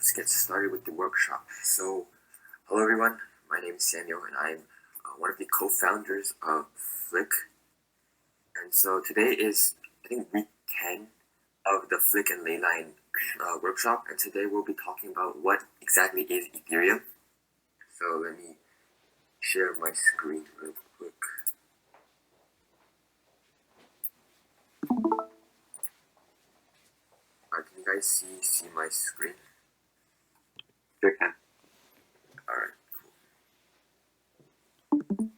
let's get started with the workshop. So, hello everyone, my name is Samuel and I'm one of the co-founders of FLIC. And so today is, I think, week 10 of the FLIC and Leyline workshop, and today we'll be talking about what exactly is Ethereum. So let me share my screen real quick. Alright, can you guys see my screen? Sure can. Alright, cool.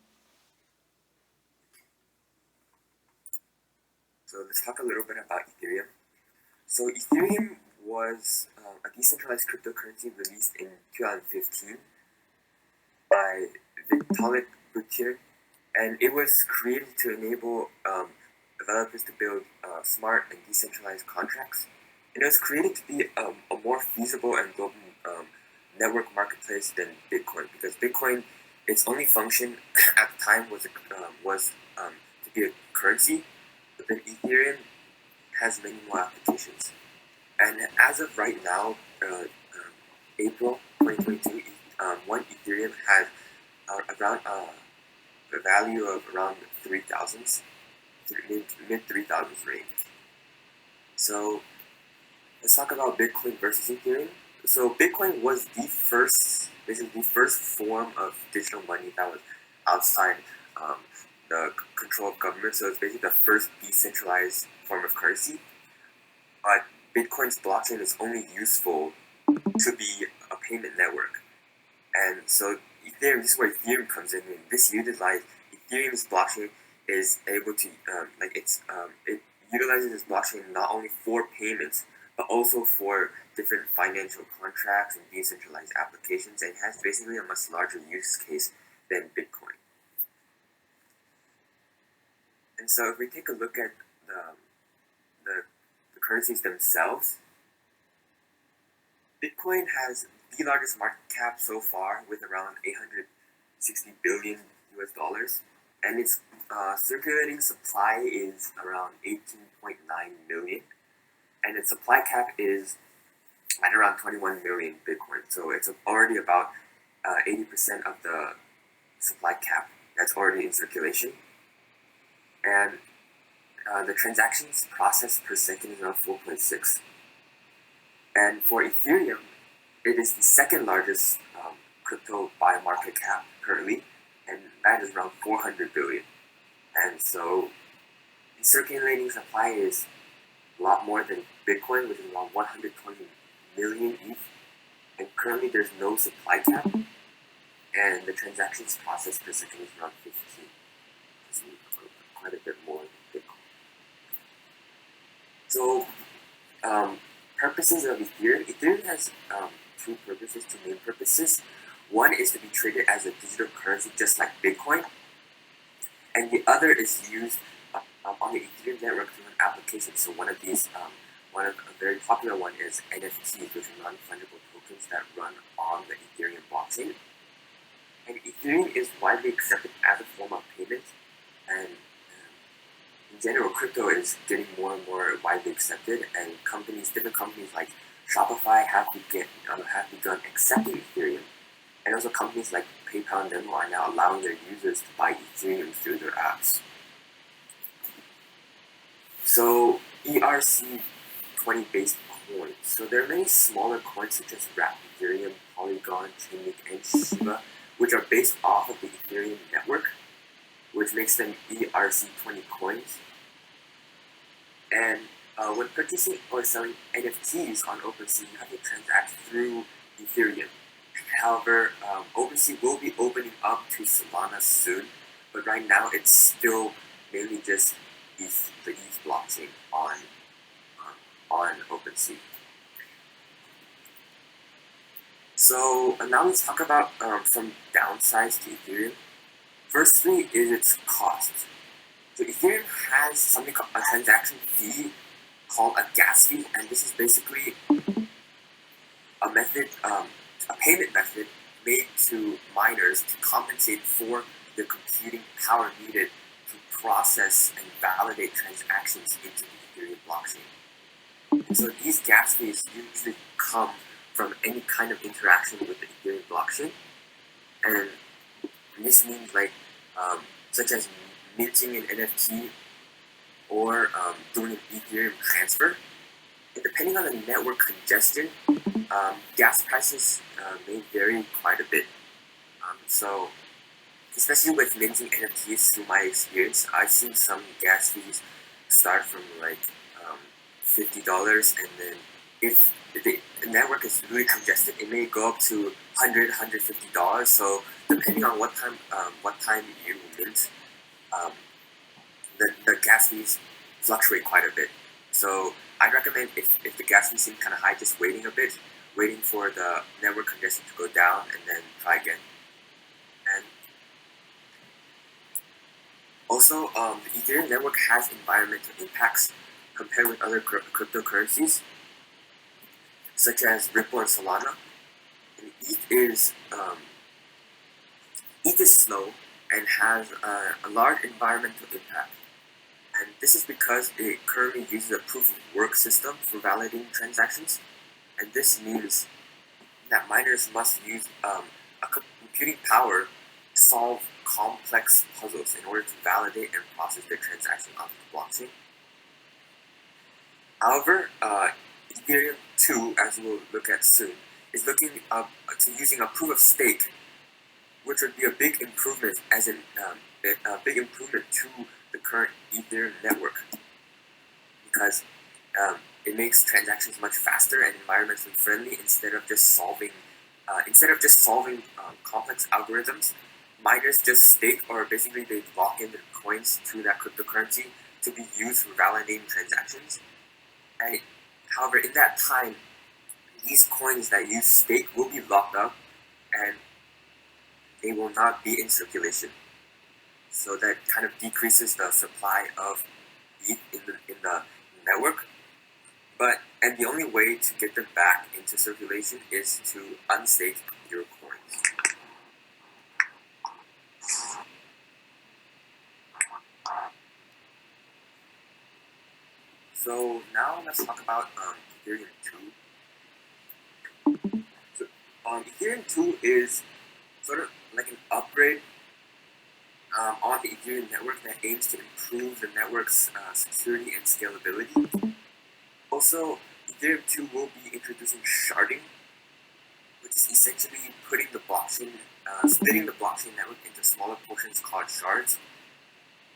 So let's talk a little bit about Ethereum. So Ethereum was a decentralized cryptocurrency released in 2015 by Vitalik Buterin, and it was created to enable developers to build smart and decentralized contracts. And it was created to be a more feasible and global network marketplace than Bitcoin, because Bitcoin, its only function at the time was to be a currency, but then Ethereum has many more applications. And as of right now, April 2022, one Ethereum has around a value of around 3,000s, mid 3,000s range. So let's talk about Bitcoin versus Ethereum. So Bitcoin was basically the first form of digital money that was outside the control of government. So it's basically the first decentralized form of currency. But Bitcoin's blockchain is only useful to be a payment network. And so Ethereum, this is where Ethereum comes in. And Ethereum's blockchain is able to, it utilizes this blockchain not only for payments, but also for different financial contracts and decentralized applications, and has basically a much larger use case than Bitcoin. And so if we take a look at the currencies themselves, Bitcoin has the largest market cap so far with around 860 billion US dollars, and its circulating supply is around 18.9 million, and its supply cap is at around 21 million Bitcoin. So it's already about 80% of the supply cap that's already in circulation. And the transactions processed per second is around 4.6. And for Ethereum, it is the second largest crypto by market cap currently, and that is around 400 billion. And so the circulating supply is a lot more than Bitcoin, which is around 120 million ETH. And currently there's no supply cap, and the transactions processed per second is around 15. So quite a bit more than Bitcoin. So purposes of Ethereum. Ethereum has two main purposes. One is to be traded as a digital currency, just like Bitcoin, and the other is used on the Ethereum network through an application. So one of a very popular one is NFTs, which are non-fungible tokens that run on the Ethereum blockchain. And Ethereum is widely accepted as a form of payment, and in general, crypto is getting more and more widely accepted, and different companies like Shopify have begun accepting Ethereum, and also companies like PayPal and Venmo are now allowing their users to buy Ethereum through their apps. So ERC20 based coins. So there are many smaller coins such as Wrapped Ethereum, Polygon, Chainlink, and Shiba, which are based off of the Ethereum network, which makes them ERC20 coins. And when purchasing or selling NFTs on OpenSea, you have to transact through Ethereum. However, OpenSea will be opening up to Solana soon, but right now it's still mainly just the ETH blockchain on OpenSea. So now let's talk about some downsides to Ethereum. Firstly is its cost. So Ethereum has something called a transaction fee called a gas fee, and this is basically a payment method made to miners to compensate for the computing power needed to process and validate transactions into the Ethereum blockchain. And so these gas fees usually come from any kind of interaction with the Ethereum blockchain, and this means such as minting an NFT or doing an Ethereum transfer. And depending on the network congestion, gas prices may vary quite a bit. So, especially with minting NFTs, through my experience, I've seen some gas fees start from $50, and then if the network is really congested, it may go up to $150. So depending on what time you mint, the gas fees fluctuate quite a bit. So I'd recommend if the gas fees seem kind of high, just waiting a bit, waiting for the network congestion to go down, and then try again. And also, the Ethereum network has environmental impacts compared with other cryptocurrencies, such as Ripple and Solana. And ETH is slow and has a large environmental impact. And this is because it currently uses a proof of work system for validating transactions. And this means that miners must use a computing power to solve complex puzzles in order to validate and process their transaction onto the blockchain. However, Ethereum 2, as we'll look at soon, is looking to using a proof of stake, which would be a big improvement, a big improvement to the current Ethereum network, because it makes transactions much faster and environmentally friendly instead of just solving complex algorithms. Miners just stake, or basically they lock in their coins to that cryptocurrency to be used for validating transactions. And however, in that time, these coins that you stake will be locked up and they will not be in circulation. So that kind of decreases the supply of ETH in the network. And the only way to get them back into circulation is to unstake your coins. So now let's talk about Ethereum 2. So Ethereum 2 is sort of like an upgrade on the Ethereum network that aims to improve the network's security and scalability. Also, Ethereum 2 will be introducing Sharding, which is essentially splitting the blockchain network into smaller portions called shards.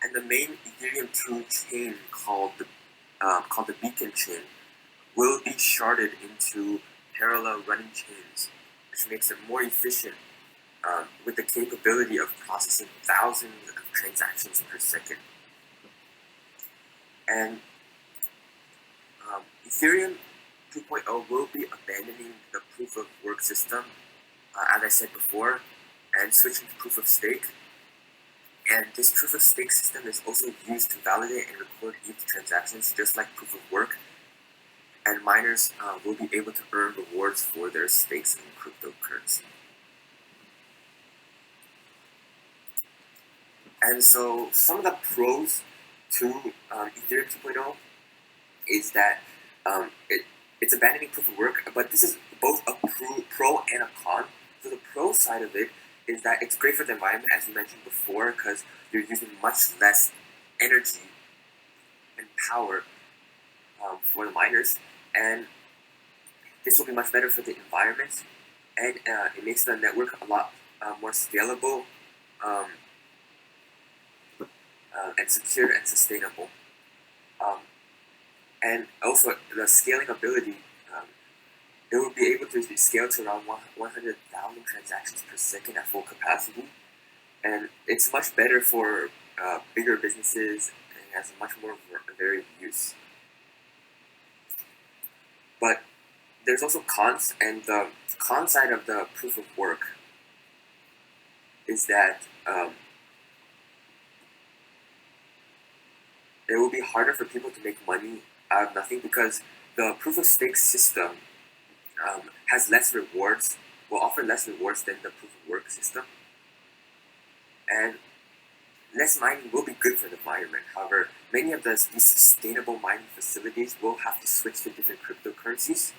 And the main Ethereum 2 chain called the Beacon chain will be sharded into parallel running chains, which makes it more efficient with the capability of processing thousands of transactions per second. And Ethereum 2.0 will be abandoning the proof of work system, as I said before, and switching to proof of stake. And this proof of stake system is also used to validate and record ETH transactions, just like proof of work. And miners will be able to earn rewards for their stakes in cryptocurrency. And so some of the pros to Ethereum 2.0 is that it's abandoning proof of work, but this is both a pro and a con. So the pro side of it is that it's great for the environment, as we mentioned before, because you're using much less energy and power for the miners, and this will be much better for the environment, and it makes the network a lot more scalable and secure and sustainable. And also the scaling ability, it will be able to be scaled to around 100,000 transactions per second at full capacity. And it's much better for bigger businesses and has much more varied use. But there's also cons, and the con side of the proof of work is that it will be harder for people to make money out of nothing, because the proof of stake system has less rewards, will offer less rewards than the proof of work system. And less mining will be good for the environment. However, many of these sustainable mining facilities will have to switch to different cryptocurrencies.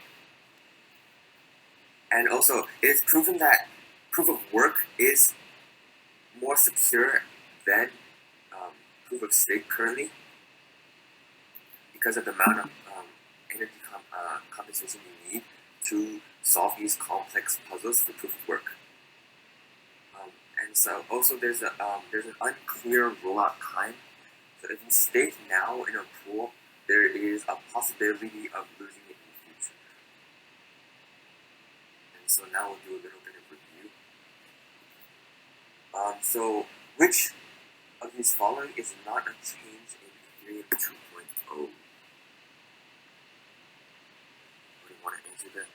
And also, it is proven that proof of work is more secure than proof of stake currently because of the amount of energy compensation you need to solve these complex puzzles for proof of work. And so also there's an unclear rollout time. So if you stake now in a pool, there is a possibility of losing it in the future. And so now we'll do a little bit of review. So which of these following is not a change in Ethereum 2.0? What do you want to answer that?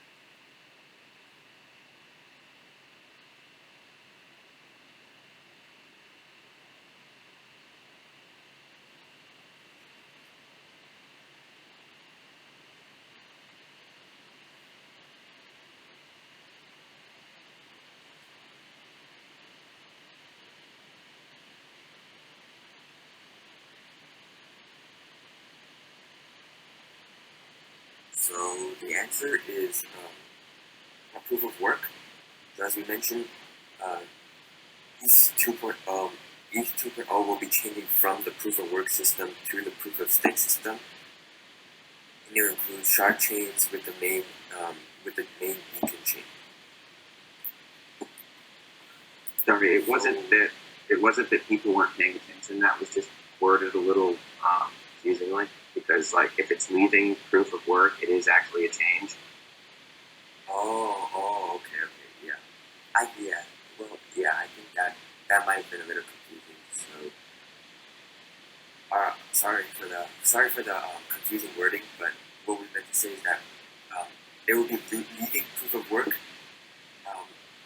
So the answer is a proof of work. So as we mentioned, ETH 2.0 will be changing from the proof of work system to the proof of stake system. And it will include shard chains with the main beacon chain. Sorry, it wasn't that people weren't paying attention. That was just worded a little confusingly, because like if it's leaving proof of work, it is actually a change. Okay, yeah. I think that might have been a little confusing. So, sorry for the confusing wording, but what we meant to say is that they will be leaving proof of work.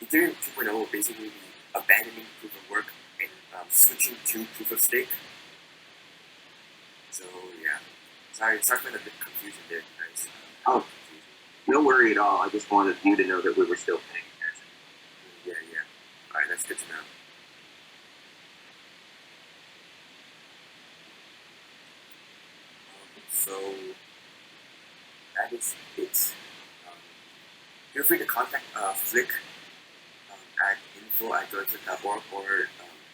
Ethereum 2.0 will basically be abandoning proof of work and switching to proof of stake. So yeah, sorry for the confusion there, guys. Oh, no worry at all. I just wanted you to know that we were still paying attention. Yeah. All right, that's good to know. So that is it. Feel free to contact FLIC at info@joinflick.org or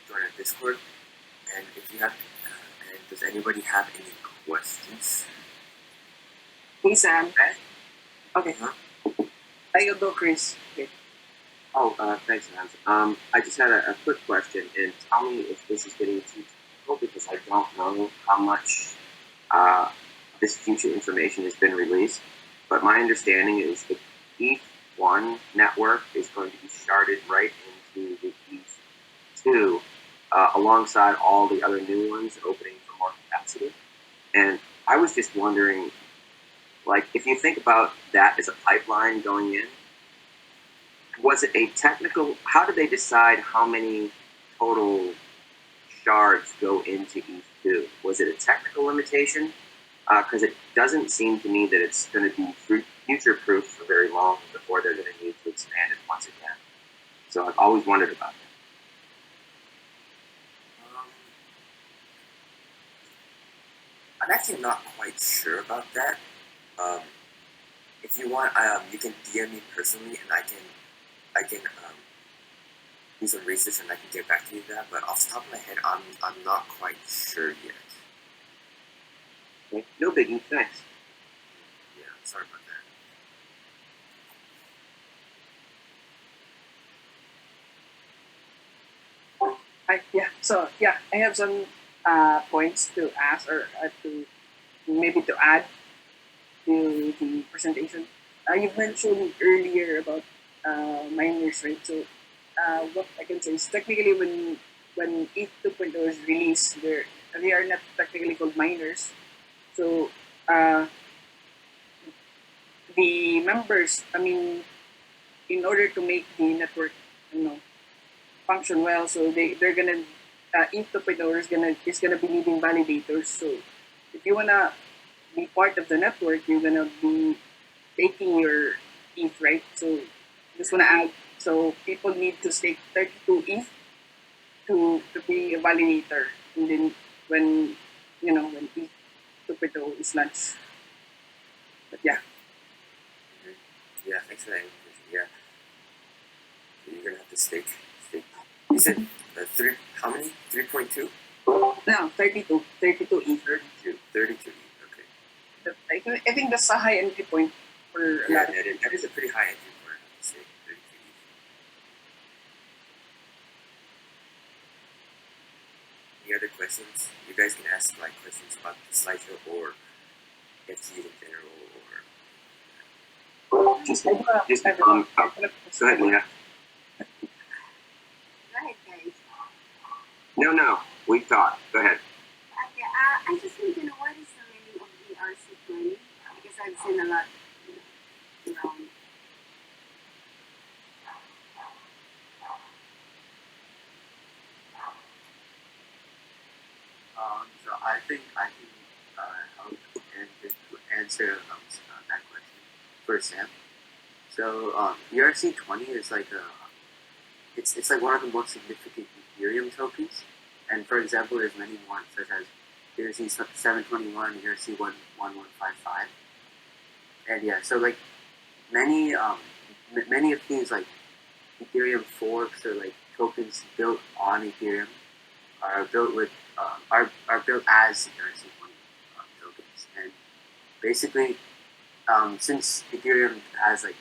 join our Discord. And if you have, and does anybody have any questions? Hey, Sam. Okay. I go, Chris. Okay. Oh, thanks, Hans. I just had a quick question, and tell me if this is getting too technical, because I don't know how much this future information has been released. But my understanding is the ETH1 network is going to be sharded right into the ETH2, alongside all the other new ones opening for more capacity. And I was just wondering, like, if you think about that as a pipeline going in, was it a technical, how did they decide how many total shards go into ETH2? Was it a technical limitation? Because it doesn't seem to me that it's going to be future-proof for very long before they're going to need to expand it once again. So I've always wondered about that. I'm actually not quite sure about that. If you want, you can DM me personally, and I can do some research and I can get back to you with that. But off the top of my head, I'm not quite sure yet. Okay. No biggie, thanks. Yeah, sorry about that. So I have some points to ask or to maybe to add to the presentation. You mentioned earlier about miners, right? So what I can say is technically when ETH 2.0 is released, they are not technically called miners. So the members, I mean, in order to make the network, function well, so they're gonna ETH 2.0 is gonna be needing validators. So if you wanna be part of the network, you're gonna be taking your ETH, right? So just wanna add, so people need to stake 32 ETH to be a validator, and then when when ETH 2.0 is launched. But yeah. Yeah, thanks for that information. Yeah, You're gonna have to stake. You said how many? 3.2? No, 32. 32 ETH. 32 ETH. Okay. I think that's a high entry point for a Yeah, lot of that is a pretty high entry point, I would say. 32 ETH. Any other questions? You guys can ask like questions about the slideshow or NFTs in general, or Just I do have- just I have- go I have- ahead, Lena. Go ahead, guys. No, we thought. Go ahead. Okay, I just want to know what is the meaning of ERC20? Because I've seen a lot, around. So I think I can help and just answer that question for Sam. So ERC20 is like it's like one of the most significant Ethereum tokens. And for example, there's many more such as ERC 721, ERC 1155. And yeah, so like many many of these like Ethereum forks or like tokens built on Ethereum are built with are built as ERC20 tokens. And basically, since Ethereum has like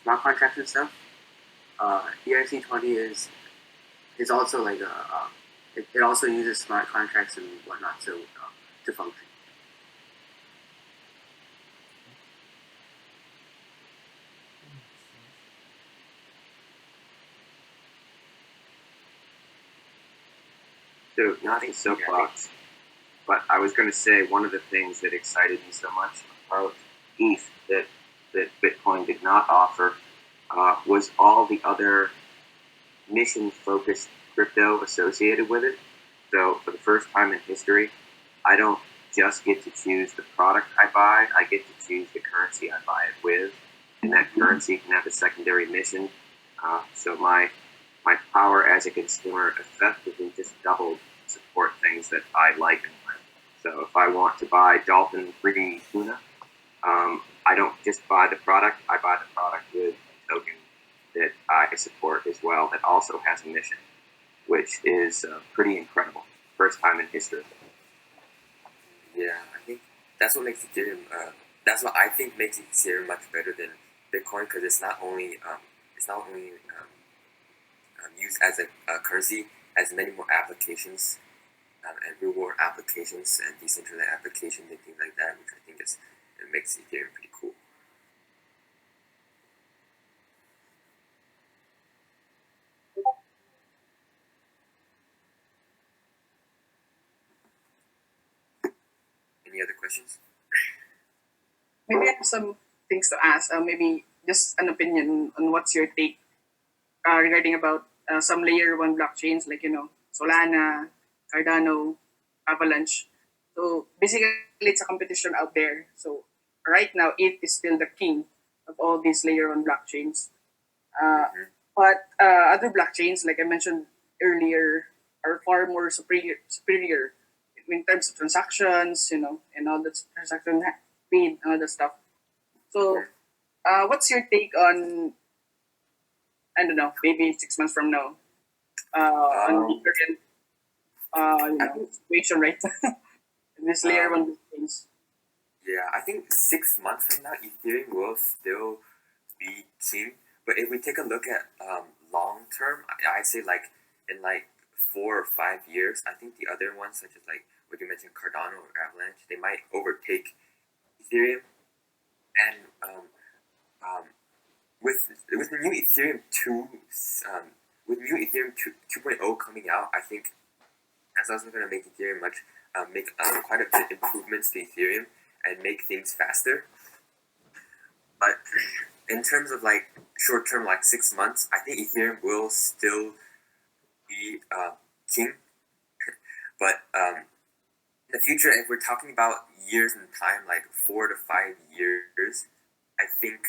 smart contracts and stuff, ERC20 is also like it also uses smart contracts and whatnot to function. So not a soapbox, but I was going to say one of the things that excited me so much about ETH that Bitcoin did not offer was all the other mission-focused crypto associated with it. So for the first time in history, I don't just get to choose the product I buy, I get to choose the currency I buy it with, and that currency can have a secondary mission. So my power as a consumer effectively just doubled to support things that I like and like. So if I want to buy dolphin-free tuna, I don't just buy the product, I buy the product with a token that I support as well that also has a mission, which is pretty incredible. First time in history. Yeah, I think that's what makes Ethereum. That's what I think makes Ethereum much better than Bitcoin because it's not only used as a currency, has many more applications and reward applications and decentralized applications and things like that, which I think it makes Ethereum pretty cool. Any other questions? Maybe I have some things to ask. Maybe just an opinion on what's your take regarding about some layer one blockchains like Solana, Cardano, Avalanche. So basically, it's a competition out there. So right now, it is still the king of all these layer one blockchains. But other blockchains, like I mentioned earlier, are far more superior in terms of transactions, and all the transaction speed and all that stuff. So, what's your take on? I don't know, maybe 6 months from now, on the current, situation, right? This layer one things. Yeah, I think 6 months from now, Ethereum will still be king. But if we take a look at long term, I'd say like in like 4 or 5 years, I think the other ones, such as like what you mentioned, Cardano or Avalanche, they might overtake Ethereum. And with the new Ethereum 2.0 coming out, I think that's also going to make Ethereum make quite a bit improvements to Ethereum and make things faster. But in terms of like short term, like 6 months, I think Ethereum will still be king. But in the future, if we're talking about years in time, like 4 to 5 years, I think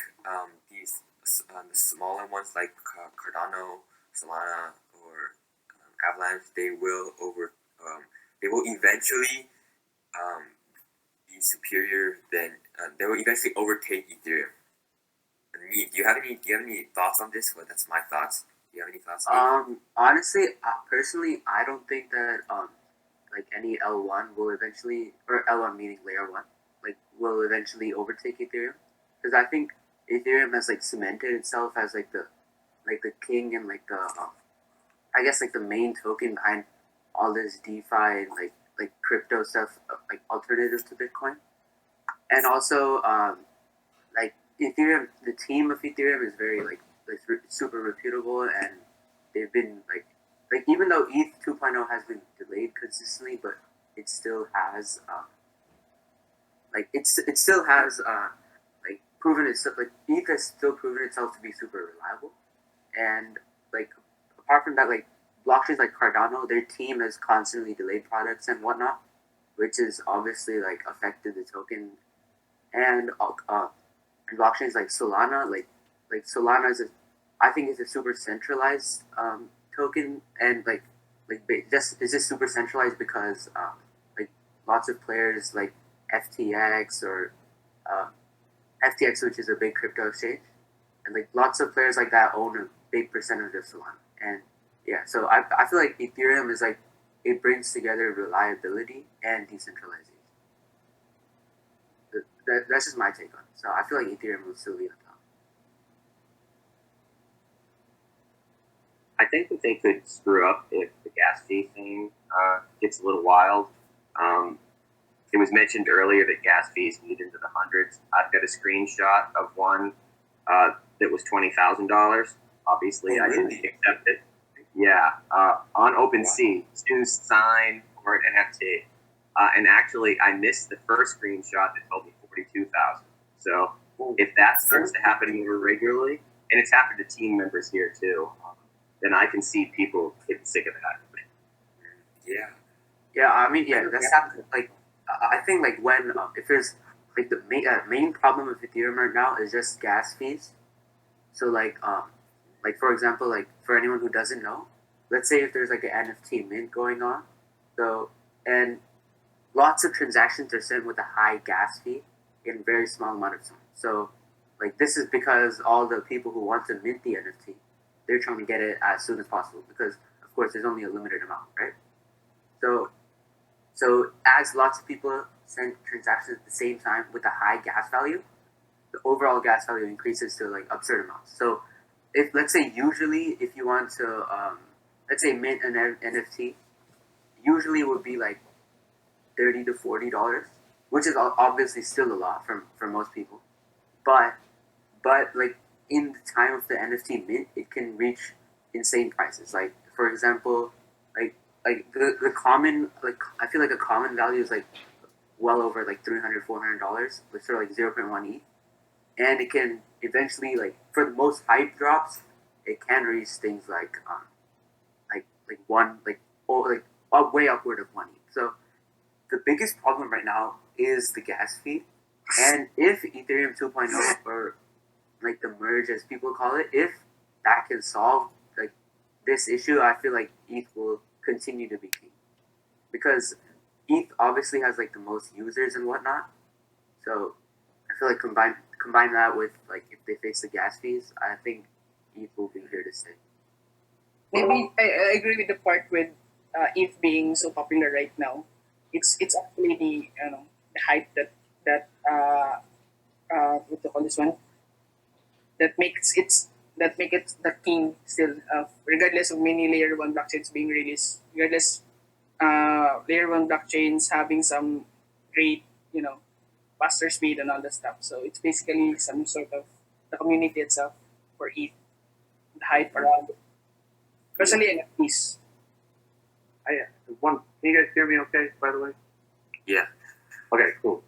these the smaller ones like Cardano, Solana, or Avalanche, they will eventually be superior than they will eventually overtake Ethereum. Do you have any thoughts on this? Well, that's my thoughts. Do you have any thoughts? Honestly, personally, I don't think that like any L1 will eventually, or L1 meaning layer one, like will eventually overtake Ethereum, because I think Ethereum has like cemented itself as like the king and like the I guess like the main token behind all this DeFi and like crypto stuff, like alternatives to Bitcoin, and also like Ethereum, the team of Ethereum is very super reputable, and they've been like even though ETH 2.0 has been delayed consistently, but it still has it still has like proven itself, like ETH has still proven itself to be super reliable, and like apart from that, like blockchains like Cardano, their team has constantly delayed products and whatnot, which has obviously like affected the token, and blockchains like Solana, like Solana is I think it's a super centralized token, and just is this super centralized because like lots of players like FTX or FTX, which is a big crypto exchange, and like lots of players like that own a big percentage of Solana, and yeah, so I feel like Ethereum is like it brings together reliability and decentralization. That's just my take on it. So I feel like Ethereum will still be on top. I think that they could screw up if the gas fee thing gets a little wild. It was mentioned earlier that gas fees can get into the hundreds. I've got a screenshot of one that was $20,000. Obviously, I didn't accept it. Yeah, on OpenSea, to sign for an NFT. And actually, I missed the first screenshot that told me 42,000. So if that starts to happen more regularly, and it's happened to team members here too, then I can see people getting sick of that. Yeah. I mean, yeah, that's happened. Like, I think like when if there's like the main problem with Ethereum right now is just gas fees. So like for example, like for anyone who doesn't know, let's say if there's like an NFT mint going on, so and lots of transactions are sent with a high gas fee in a very small amount of time. So like this is because all the people who want to mint the NFT, they're trying to get it as soon as possible because of course there's only a limited amount, right? So as lots of people send transactions at the same time with a high gas value, the overall gas value increases to like absurd amounts. So if let's say usually if you want to let's say mint an NFT, usually it would be like $30 to $40, which is obviously still a lot for most people, but like in the time of the NFT mint, it can reach insane prices. Like for example, like the common I feel like a common value is like well over like $300-$400 with sort of like 0.1 ETH, and it can eventually like for the most hype drops, it can reach things like one way upward of 1 ETH. So the biggest problem right now is the gas fee, and if Ethereum 2.0 or like the merge as people call it, if that can solve like this issue, I feel like ETH will continue to be king because ETH obviously has like the most users and whatnot. So I feel like combine that with like if they face the gas fees, I think ETH will be here to stay. Maybe I agree with the part with ETH being so popular right now. It's actually the the hype that what do you call this one that makes it the king still, regardless of many layer one blockchains being released, regardless layer one blockchains having some great faster speed and all that stuff. So it's basically some sort of the community itself for ETH, the hype around it, especially NFTs. Can you guys hear me okay, by the way? Yeah. Okay, cool.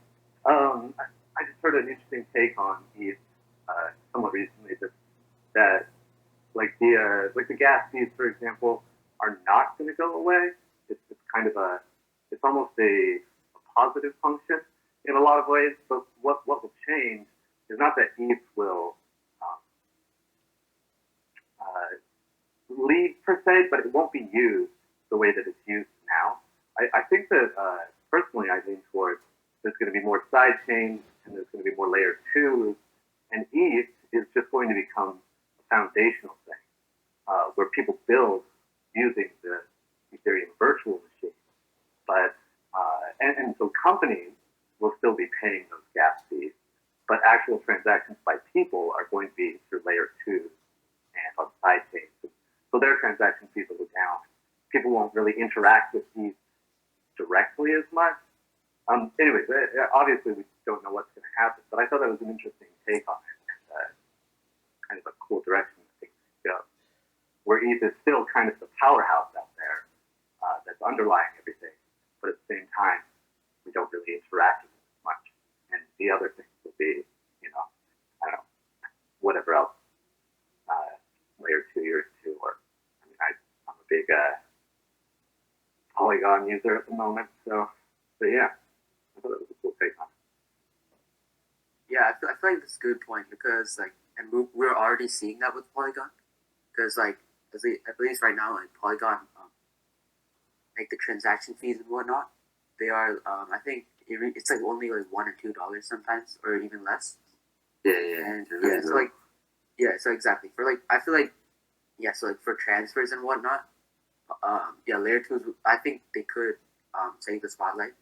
I just heard an interesting take on ETH somewhat recently that like the gas fees, for example, are not going to go away. It's kind of it's almost a positive function in a lot of ways. But what will change is not that ETH will leave per se, but it won't be used the way that it's used now. I think that personally I lean towards there's going to be more side chains and there's going to be more layer 2s, and ETH is just going to become a foundational thing. where people build using the Ethereum virtual machine. But and so companies will still be paying those gas fees, but actual transactions by people are going to be through layer 2 and on side chains. So their transaction fees will go down. People won't really interact with these directly as much. Anyways, obviously we don't know what's going to happen, but I thought that was an interesting take on it, and kind of a cool direction that things could go. Where ETH is still kind of the powerhouse out there that's underlying everything, but at the same time, we don't really interact with it much. And the other things will be, I don't know, whatever else, layer 2, year 2, or, I'm a big Polygon user at the moment, so yeah, I thought it was a cool take on it. Yeah, I feel like that's a good point because and we're already seeing that with Polygon because at least right now Polygon, the transaction fees and whatnot, they are I think it's only $1 or $2 sometimes or even less. And so exactly for I feel so for transfers and whatnot, layer 2s, I think they could take the spotlight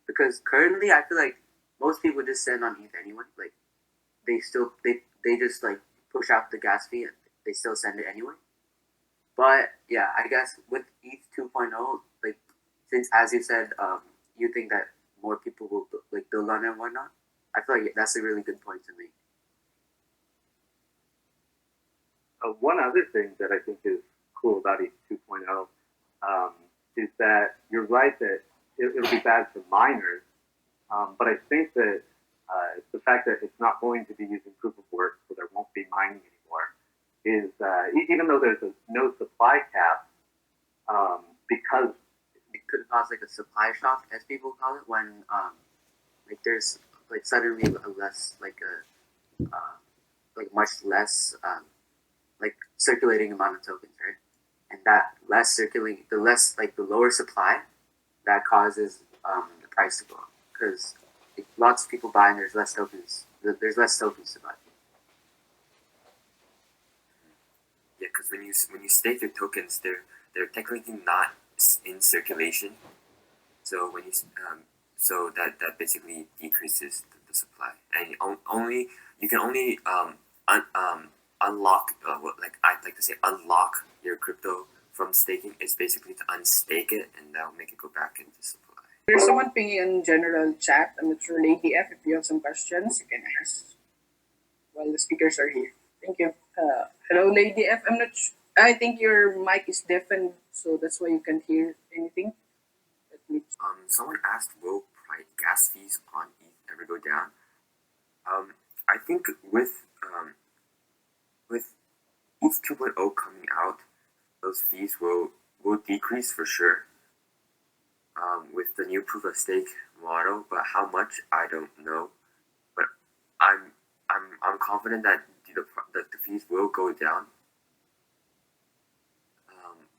because currently I feel like most people just send on ETH anyway. They just push out the gas fee and they still send it anyway. But yeah, I guess with ETH 2.0, since as you said, you think that more people will build on it and whatnot, I feel like that's a really good point to make. One other thing that I think is cool about ETH 2.0 is that you're right that it'll be bad for miners, but I think that the fact that it's not going to be using proof of work, so there won't be mining anymore, is even though there's no supply cap, because it could cause a supply shock, as people call it, when there's suddenly a less much less circulating amount of tokens, right? And that less circulating, the lower supply, that causes the price to go up because lots of people buy and there's less tokens. There's less tokens to buy. Yeah, because when you stake your tokens, they're technically not in circulation. So when you so that basically decreases the supply, and you can only unlock I like to say unlock your crypto from staking is basically to unstake it, and that'll make it go back into supply. There's someone pinging in general chat. I'm not sure, Lady F, if you have some questions, you can ask while the speakers are here. Thank you. Hello, Lady F. I think your mic is deafened, so that's why you can't hear anything. Someone asked, will gas fees on ETH ever go down? I think with ETH 2.0 coming out, those fees will decrease for sure. With the new proof of stake model, but how much I don't know. But I'm confident that the fees will go down.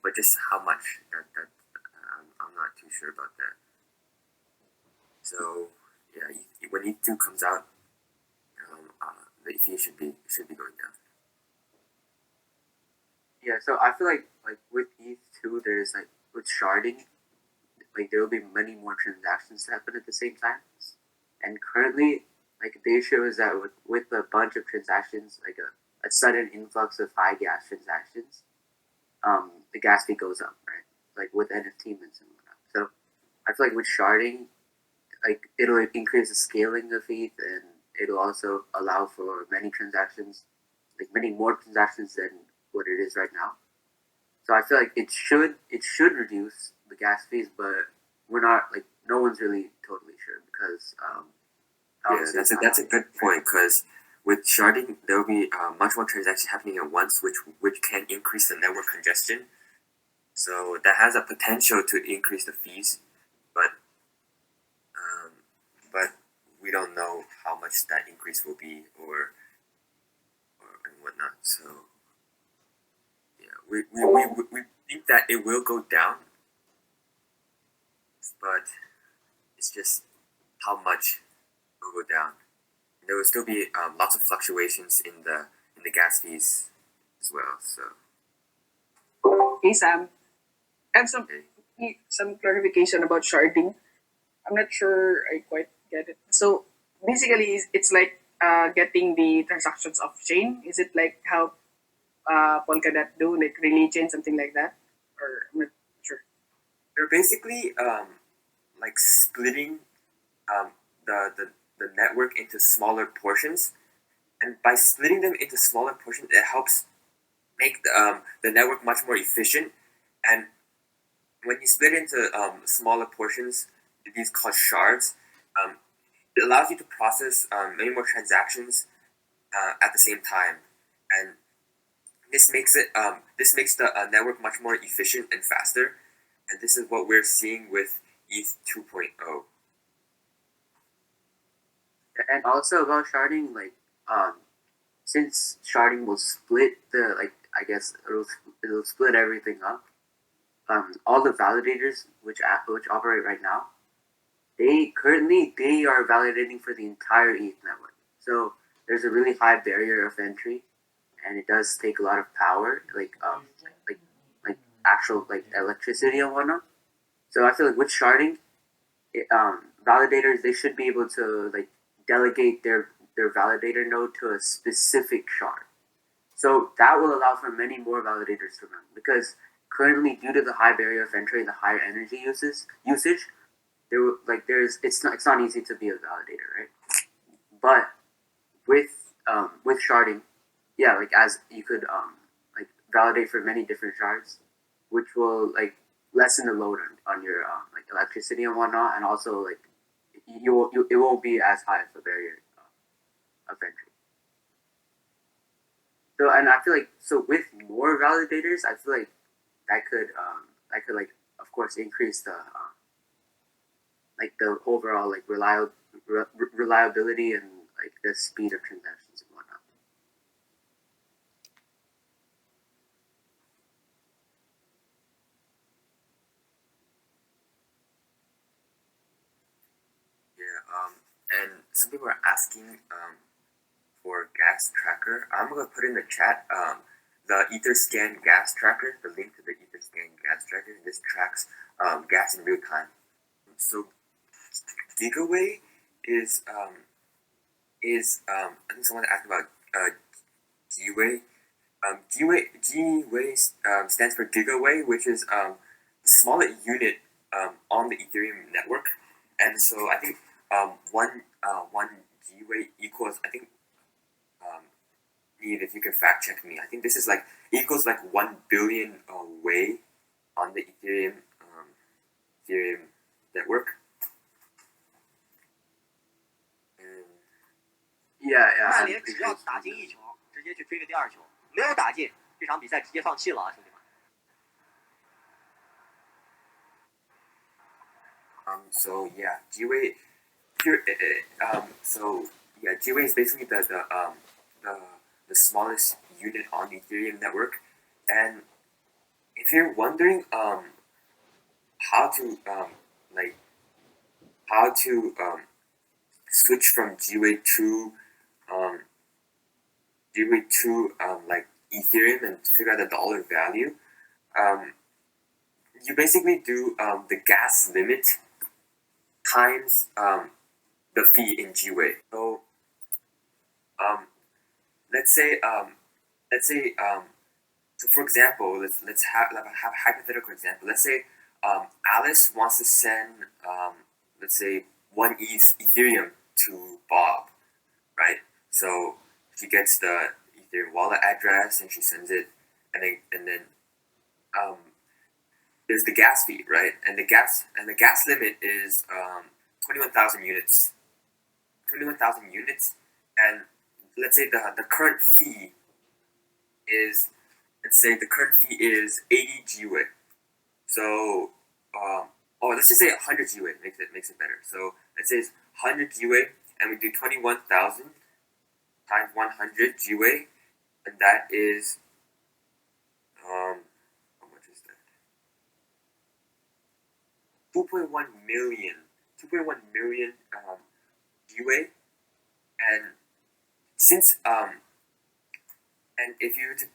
But just how much I'm not too sure about that. So yeah, when ETH2 comes out, the fee should be going down. Yeah, so I feel like with ETH2, there's with sharding, there will be many more transactions to happen at the same time. And currently, the issue is that with a bunch of transactions, a sudden influx of high gas transactions, the gas fee goes up, right? With NFT mints and whatnot. So I feel like with sharding, it'll increase the scaling of ETH, and it'll also allow for many transactions, many more transactions than what it is right now. So I feel like it should reduce the gas fees, but we're not no one's really totally sure because yeah, that's a good point because with sharding there will be much more transactions happening at once, which can increase the network congestion. So that has a potential to increase the fees, but we don't know how much that increase will be or and whatnot. So yeah, we think that it will go down, but it's just how much it will go down. There will still be lots of fluctuations in the gas fees as well. So Okay, Sam. I have some clarification about sharding. I'm not sure I quite get it. So basically, it's like getting the transactions off chain. Is it like how Polkadot do, like relay chain, something like that? Or I'm not sure. They're basically like splitting um, the network into smaller portions, and by splitting them into smaller portions, it helps make the network much more efficient. And when you split into smaller portions, these called shards, um, it allows you to process many more transactions at the same time, and this makes the network much more efficient and faster. And this is what we're seeing with ETH 2.0. And also about sharding, like since sharding will split the like I guess it'll split everything up. All the validators which operate right now, they are validating for the entire ETH network. So there's a really high barrier of entry, and it does take a lot of power, like actual like electricity and whatnot. So I feel like with sharding, validators they should be able to like delegate their validator node to a specific shard. So that will allow for many more validators to run because currently, due to the high barrier of entry and the higher energy usage, it's not easy to be a validator, right? But with sharding, yeah, like as you could like validate for many different shards, which will like lessen the load on your like electricity and whatnot, and also like it won't be as high of a barrier of entry. So and I feel like so with more validators, I feel like that could like of course increase the like the overall like reliability and like the speed of transactions and whatnot. Yeah, and some people are asking for gas tracker. I'm gonna put in the chat the Etherscan gas tracker, the link to the Etherscan gas tracker. This tracks gas in real time. So Gigaway is I think someone asked about Gway. Gway stands for Gigaway, which is the smallest unit on the Ethereum network. And so I think one Gway equals I think if you can fact check me, I think this is like equals like 1 billion way on the Ethereum network. And Yeah, yeah. 曼联只要打进一球，直接去追个第二球，没有打进，这场比赛直接放弃了啊，兄弟们。So yeah, Gway Gway is basically the smallest unit on the Ethereum network. And if you're wondering how to switch from Gway to like Ethereum and figure out the dollar value, you basically do the gas limit times the fee in Gway. So let's say so for example, let's have a hypothetical example. Let's say Alice wants to send let's say 1 Ethereum to Bob, right? So she gets the Ethereum wallet address and she sends it, and then there's the gas fee, right? And the gas limit is 21,000 units. 21,000 units, and let's say the current fee is 80 Gway. So let's just say 100 Gway makes it better. So let's say it's 100 Gway, and we do 21,000 times 100 Gway, and that is how much is that? 2.1 million. 2.1 million Gway, and since and if you were to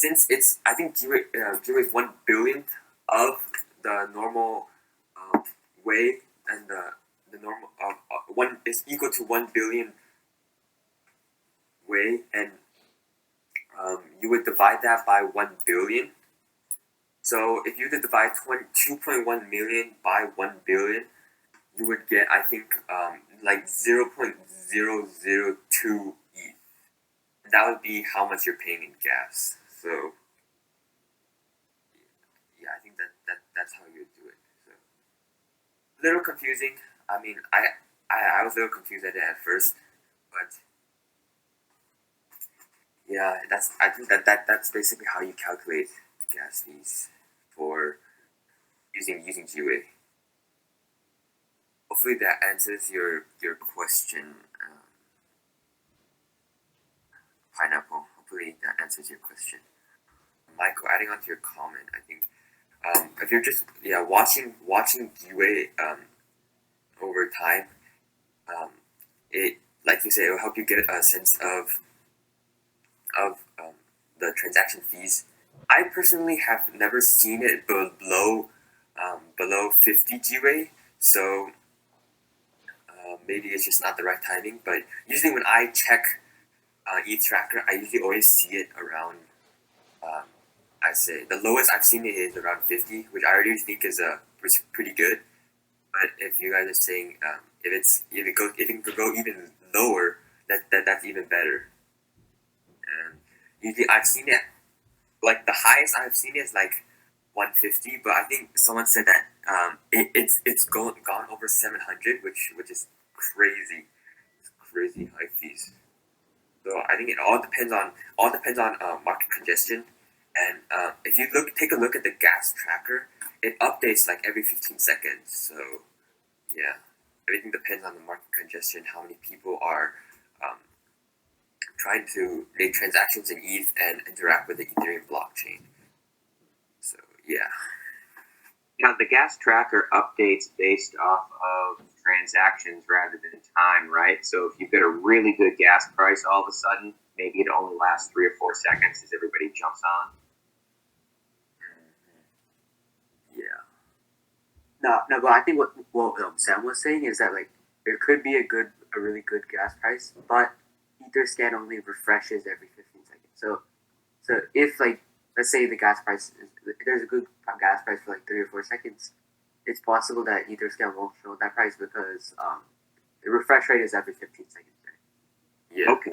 since it's, I think G-Way is 1 billionth of the normal way, and the normal one is equal to 1 billion way, and you would divide that by 1 billion. So if you were to divide 2.1 million by 1 billion, you would get, I think, like 0.002 ETH. That would be how much you're paying in gas. So yeah, I think that's how you would do it. So a little confusing. I mean, I was a little confused at it at first, but yeah, I think that's basically how you calculate the gas fees for using G-Way. Hopefully that answers your question, Pineapple. Hopefully that answers your question. Michael, adding on to your comment, I think if you're just watching G-Way over time, it, like you say, it will help you get a sense of the transaction fees. I personally have never seen it below 50 G-Way, so maybe it's just not the right timing. But usually when I check ETH tracker, I usually always see it around. I say the lowest I've seen it is around 50, which I already think is pretty good. But if you guys are saying if it can go even lower, that's even better. And usually I've seen it, like the highest I've seen is like 150, but I think someone said that it's gone over 700, which is crazy. It's crazy high fees. So I think it all depends on market congestion, and if you take a look at the gas tracker, it updates like every 15 seconds. So yeah, everything depends on the market congestion, how many people are trying to make transactions in ETH and interact with the Ethereum blockchain. So yeah. Now the gas tracker updates based off of transactions rather than time, right? So if you've got a really good gas price, all of a sudden maybe it only lasts 3 or 4 seconds as everybody jumps on. No, but I think what Sam was saying is that like there could be a really good gas price, but Etherscan only refreshes every 15 seconds. So if like let's say the gas price there's a good gas price for like 3 or 4 seconds, it's possible that Etherscan won't show that price because the refresh rate is every 15 seconds. Right? Yeah. Okay.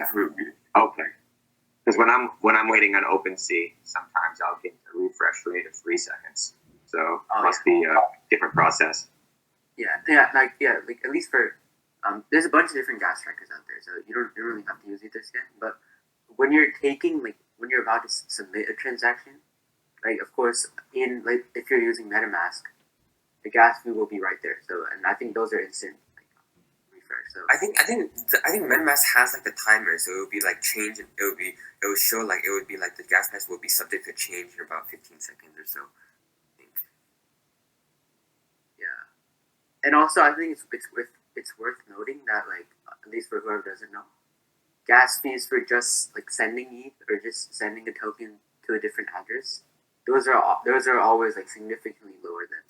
Because when I'm waiting on OpenSea, sometimes I'll get a refresh rate of 3 seconds. So it must be a different process. Like at least for there's a bunch of different gas trackers out there, so you don't really have to use Etherscan. But when you're when you're about to submit a transaction, like of course in like if you're using MetaMask, the gas fee will be right there. So and I think those are instant refresh. So I think MetaMask has like the timer, so it would be like change, and it would show like it would be like the gas price will be subject to change in about 15 seconds or so. And also, I think it's worth noting that, like, at least for whoever doesn't know, gas fees for just like sending ETH or just sending a token to a different address, those are always like significantly lower than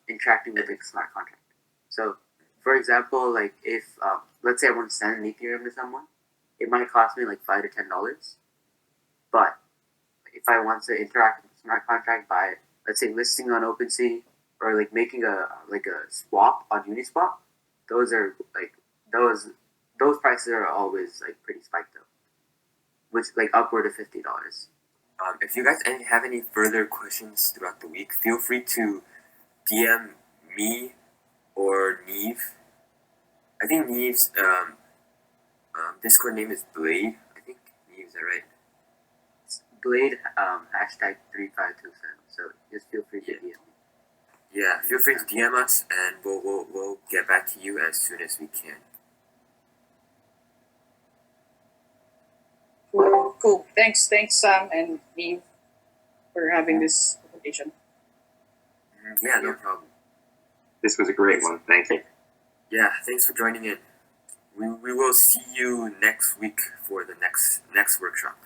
interacting with a smart contract. So, for example, like if let's say I want to send an Ethereum to someone, it might cost me like $5 to $10. But if I want to interact with a smart contract by, let's say, listing on OpenSea, or like making a swap on Uniswap, those prices are always like pretty spiked up, which like upward of $50. If you guys have any further questions throughout the week, feel free to DM me or Neve. I think Neve's Discord name is Blade. I think Neve, is that right? It's Blade #3527. So just feel free to DM me. Yeah, feel free to DM us, and we'll get back to you as soon as we can. Cool. Thanks, Sam and Neve, for having this presentation. Yeah, no problem. This was a great one. Thank you. Yeah, thanks for joining in. We will see you next week for the next workshop.